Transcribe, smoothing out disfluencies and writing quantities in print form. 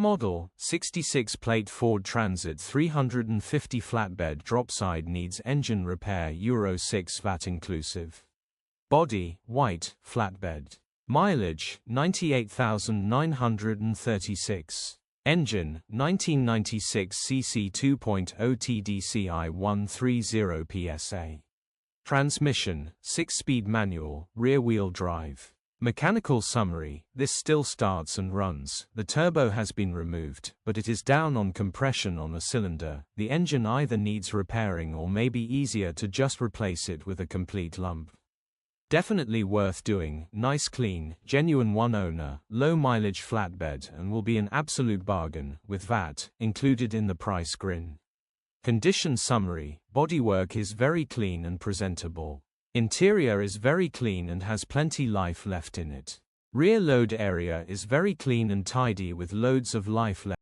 model, 66 Plate Ford Transit 350 Flatbed DROPSIDE needs engine repair Euro 6 Vat Inclusive. Body, white, flatbed. Mileage, 98,936. Engine, 1996 cc 2.0 TDCI 130 PSA. Transmission, 6-speed manual, rear-wheel drive. Mechanical summary: this still starts and runs. The turbo has been removed, but it is down on compression on a cylinder. The engine either needs repairing or may be easier to just replace it with a complete lump. Definitely worth doing, nice clean, genuine one owner, low mileage flatbed, and will be an absolute bargain, with VAT included in the price grin. Condition summary: bodywork is very clean and presentable. Interior is very clean and has plenty life left in it. Rear load area is very clean and tidy with loads of life left.